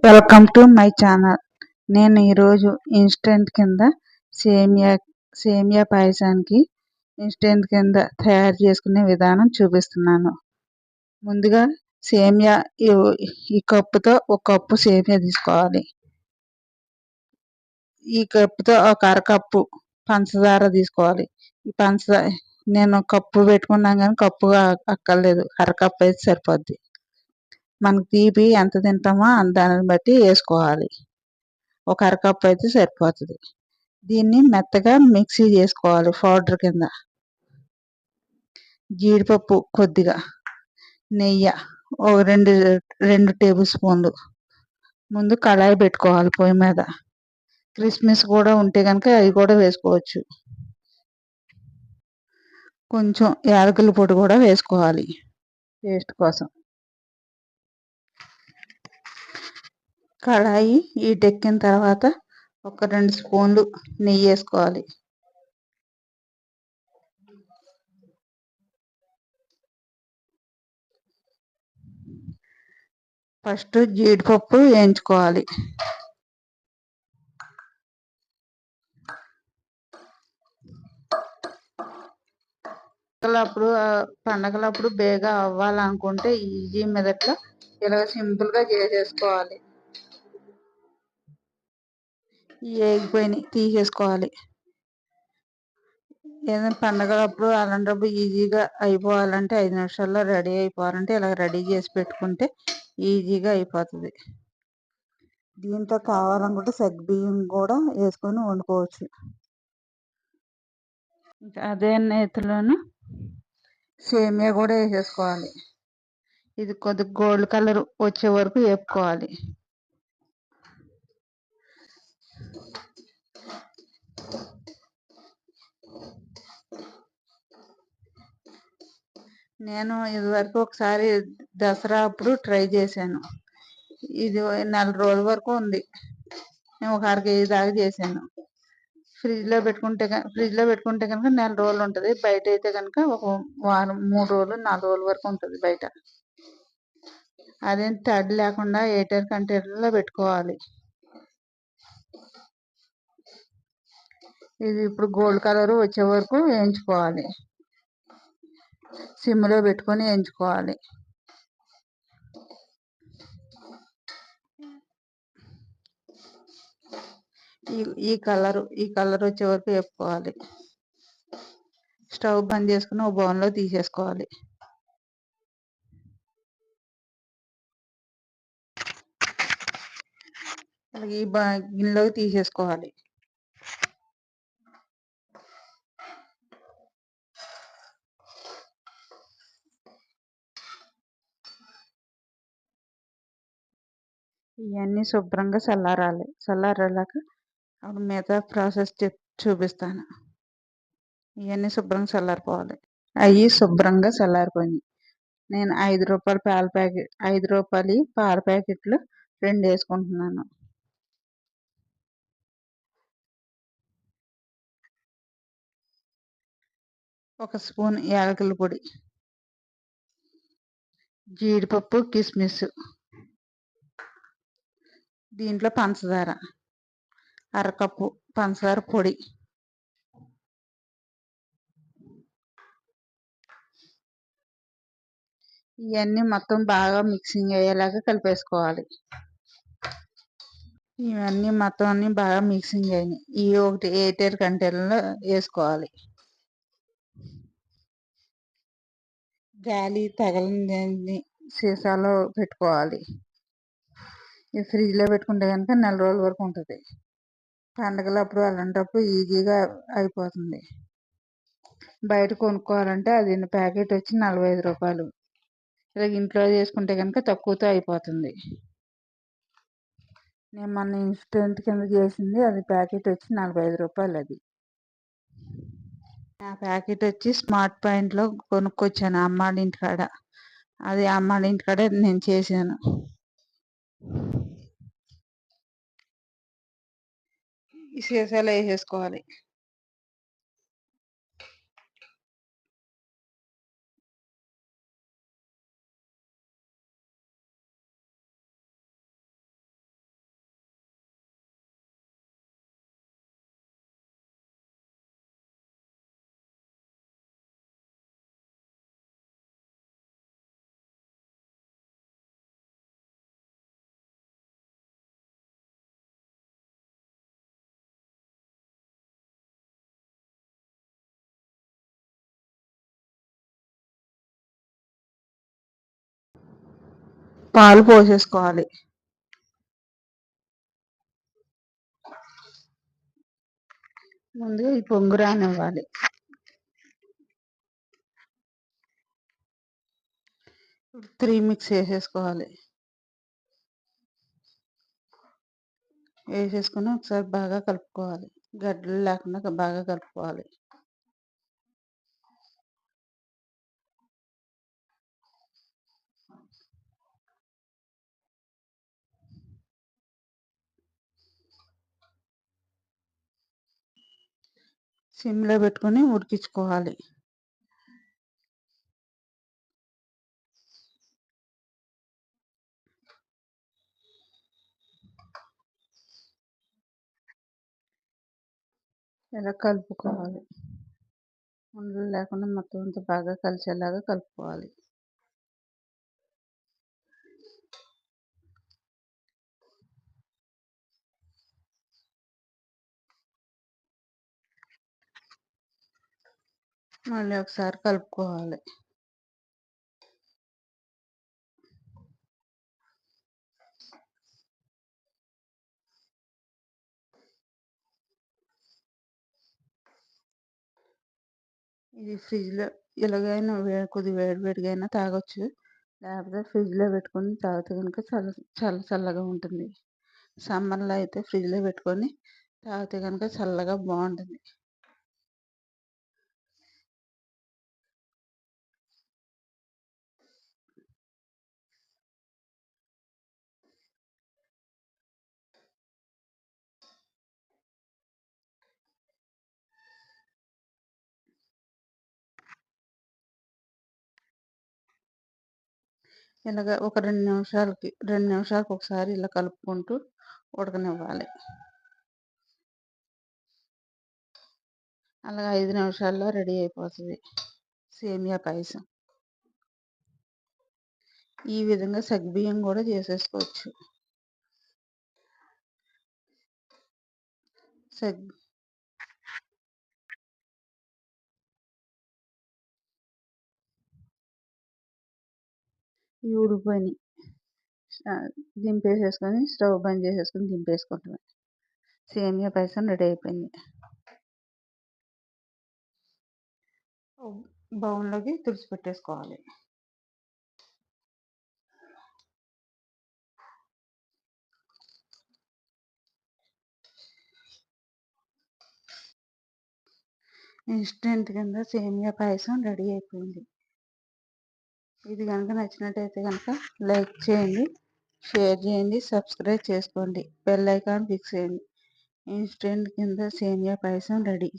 Welcome to my channel. నేను ఈరోజు instant కింద సేమియా సేమియా పాయసానికి ఇన్స్టెంట్ కింద తయారు చేసుకునే విధానం చూపిస్తున్నాను. ముందుగా సేమియా ఈ కప్పుతో ఒక కప్పు సేమియా తీసుకోవాలి. ఈ కప్పుతో ఒక అరకప్పు పంచదార తీసుకోవాలి. ఈ పంచదార నేను కప్పు పెట్టుకున్నాను కానీ కప్పు అక్కర్లేదు, అరకప్పు అయితే సరిపోద్ది. మనకు తీపి ఎంత తింటామో దాన్ని బట్టి వేసుకోవాలి. ఒక అరకప్పు అయితే సరిపోతుంది. దీన్ని మెత్తగా మిక్సీ చేసుకోవాలి పౌడర్ కింద. జీడిపప్పు కొద్దిగా, నెయ్యి ఒక రెండు టేబుల్ స్పూన్లు. ముందు కళాయి పెట్టుకోవాలి పొయ్యి మీద. కిస్మిస్ కూడా ఉంటే కనుక అవి కూడా వేసుకోవచ్చు. కొంచెం యాలకుల పొడి కూడా వేసుకోవాలి టేస్ట్ కోసం. కళాయి ఎక్కిన తర్వాత ఒక 2 స్పూన్లు నెయ్యి వేసుకోవాలి. ఫస్ట్ జీడిపప్పు వేయించుకోవాలి. పండగలప్పుడు బేగా అవ్వాలనుకుంటే ఈజీ మెథడ్లో ఇలా సింపుల్గా చేసేసుకోవాలి. వేగిపోయినాయి తీసేసుకోవాలి. ఏదైనా పండగలప్పుడు అలాంటప్పుడు ఈజీగా అయిపోవాలంటే 5 నిమిషాల్లో రెడీ అయిపోవాలంటే ఇలా రెడీ చేసి పెట్టుకుంటే ఈజీగా అయిపోతుంది. దీంతో కావాలనుకుంటే సగ్గుబియ్యం కూడా వేసుకొని వండుకోవచ్చు. అదే నేతిలోను సేమియా కూడా వేసేసుకోవాలి. ఇది కొద్దిగా గోల్డ్ కలర్ వచ్చే వరకు వేపుకోవాలి. నేను ఇదివరకు ఒకసారి దసరా అప్పుడు ట్రై చేశాను. ఇది నెల రోజుల వరకు ఉంది. నేను ఒక 1/2 కేజీ దాకా చేశాను. ఫ్రిడ్జ్లో పెట్టుకుంటే కనుక నెల రోజులు ఉంటుంది. బయట అయితే కనుక ఒక వారం 3 రోజులు 4 రోజుల వరకు ఉంటుంది బయట. అదేం తడి లేకుండా ఎయిర్ కంటైనర్లో పెట్టుకోవాలి. ఇది ఇప్పుడు గోల్డ్ కలర్ వచ్చే వరకు వేయించుకోవాలి. సిమ్లో పెట్టుకొని వేయించుకోవాలి. ఈ కలర్ వచ్చే వరకు వేపుకోవాలి. స్టవ్ బంద్ చేసుకుని ఒక బౌన్లో తీసేసుకోవాలి. ఈ గిన్నెలోకి తీసేసుకోవాలి. ఇవన్నీ శుభ్రంగా చల్లారాలి. చల్లారాక అప్పుడు మిగతా ప్రాసెస్ చూపిస్తాను. ఇవన్నీ శుభ్రంగా చల్లారిపోవాలి. అవి శుభ్రంగా చల్లారిపోయినాయి. నేను 5 రూపాయల పాల ప్యాకెట్లు 2 వేసుకుంటున్నాను. ఒక స్పూన్ యాలకుల పొడి, జీడిపప్పు, కిస్మిస్, దీంట్లో పంచదార అరకప్పు పంచదార పొడి, ఇవన్నీ మొత్తం బాగా మిక్సింగ్ అయ్యేలాగా కలిపేసుకోవాలి. ఇవన్నీ మొత్తం అన్ని బాగా మిక్సింగ్ అయినాయి. ఇవి ఒకటి ఎయిర్ కంటైనర్లో వేసుకోవాలి. గాలి తగలని సీసాలో పెట్టుకోవాలి. ఈ ఫ్రిడ్జ్లో పెట్టుకుంటే కనుక నెల రోజుల వరకు ఉంటుంది. పండగలప్పుడు అలాంటప్పుడు ఈజీగా అయిపోతుంది. బయట కొనుక్కోవాలంటే అది ప్యాకెట్ వచ్చి 45 రూపాయలు. ఇలా ఇంట్లో చేసుకుంటే కనుక తక్కువతో అయిపోతుంది. నేను మొన్న ఇన్స్టెంట్ కింద చేసింది, అది ప్యాకెట్ వచ్చి 45 రూపాయలు. అది ఆ ప్యాకెట్ వచ్చి స్మార్ట్ పాయింట్లో కొనుక్కొచ్చాను అమ్మాళ్ళ ఇంటికాడ. అది అమ్మాళ్ళ ఇంటికాడ నేను చేశాను. ఈ సీసాలో వేసేసుకోవాలి. పాలు పోసేసుకోవాలి. ముందుగా ఈ పొంగు రానివ్వాలి. 3 మిక్స్ వేసేసుకోవాలి. వేసేసుకొని ఒకసారి బాగా కలుపుకోవాలి. గడ్డలు లేకుండా బాగా కలుపుకోవాలి. సిమ్లో పెట్టుకొని ఉడికించుకోవాలి. ఇలా కలుపుకోవాలి. ఉండలు లేకుండా మొత్తం అంతా బాగా కలిసేలాగా కలుపుకోవాలి. మళ్ళీ ఒకసారి కలుపుకోవాలి. ఇది ఫ్రిడ్జ్‌లో ఎలాగైనా కొద్దిగా వేడివేడిగా అయినా తాగొచ్చు. లేకపోతే ఫ్రిడ్జ్‌లో పెట్టుకొని తాగితే గనుక చల్లగా ఉంటుంది. సమ్మర్‌లో అయితే ఫ్రిడ్జ్‌లో పెట్టుకొని తాగితే గనుక చల్లగా బావుంటుంది. ఇలాగ ఒక 2 నిమిషాలకు ఒకసారి ఇలా కలుపుకుంటూ ఉడకనివ్వాలి. అలాగ 5 నిమిషాల్లో రెడీ అయిపోతది సేమియా పాయసం. ఈ విధంగా సగ్గుబియ్యం కూడా చేసేసుకోవచ్చు. సగ్ ఇవి ఉడికిపోయినాయి. దింపేసేసుకొని స్టవ్ బంద్ చేసేసుకొని దింపేసుకోవటమే. సేమియా పాయసం రెడీ అయిపోయింది. బౌల్‌లోకి తుడిచిపెట్టేసుకోవాలి. ఇన్‌స్టంట్ కింద సేమియా పాయసం రెడీ అయిపోయింది. ఇది గనుక నచ్చినట్టయితే గనుక లైక్ చేయండి, షేర్ చేయండి, సబ్స్క్రైబ్ చేసుకోండి. బెల్ ఐకాన్ క్లిక్ చేయండి. ఇన్‌స్టంట్ కింద సేమియా పాయసం రెడీ.